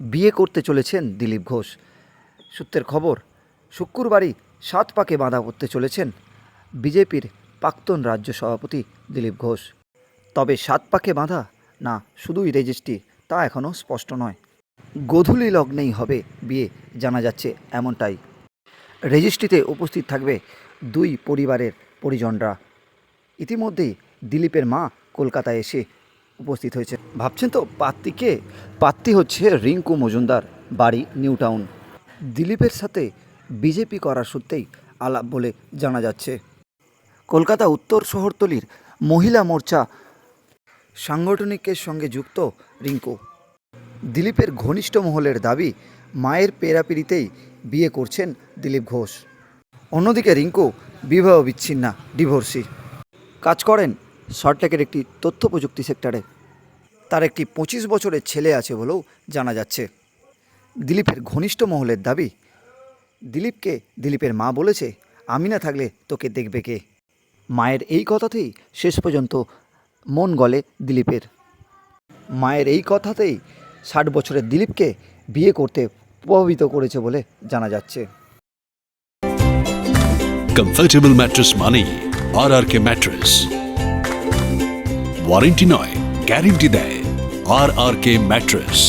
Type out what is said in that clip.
বিয়ে করতে চলেছেন দিলীপ ঘোষ। সূত্রের খবর, শুক্রবারই 7 পাকে বাঁধা পড়তে চলেছেন বিজেপির প্রাক্তন রাজ্য সভাপতি দিলীপ ঘোষ। তবে 7 পাকে বাঁধা না শুধুই রেজিস্ট্রি তা এখনও স্পষ্ট নয়। গোধূলি লগ্নেই হবে বিয়ে জানা যাচ্ছে এমনটাই। রেজিস্ট্রিতে উপস্থিত থাকবে 2 পরিবারের পরিজনরা। ইতিমধ্যেই দিলীপের মা কলকাতায় এসে উপস্থিত হয়েছে। ভাবছেন তো পাত্রী হচ্ছে রিঙ্কু মজুমদার, বাড়ি নিউ টাউন। দিলীপের সাথে বিজেপি করার সূত্রেই আলাপ বলে জানা যাচ্ছে। কলকাতা উত্তর শহরতলির মহিলা মোর্চা সাংগঠনিকের সঙ্গে যুক্ত রিঙ্কু। দিলীপের ঘনিষ্ঠ মহলের দাবি, মায়ের পেরাপিরিতেই বিয়ে করছেন দিলীপ ঘোষ। অন্যদিকে রিঙ্কু বিবাহ বিচ্ছিন্না, ডিভোর্সি। কাজ করেন সল্টলেকের একটি তথ্য প্রযুক্তি সেক্টরে। তার একটি 25 বছরের ছেলে আছে বলেও জানা যাচ্ছে। দিলীপের ঘনিষ্ঠ মহলের দাবি, দিলীপকে দিলীপের মা বলেছে, আমি না থাকলে তোকে দেখবে কে। মায়ের এই কথাতেই শেষ পর্যন্ত মন গলে দিলীপের। মায়ের এই কথাতেই 60 বছরের দিলীপকে বিয়ে করতে প্রভাবিত করেছে বলে জানা যাচ্ছে। কমফর্টেবল ম্যাট্রেস মানেই আরআরকে ম্যাট্রেস। ওয়ারেন্টি নয়, গ্যারেন্টি দেয় আরআরকে ম্যাট্রেস।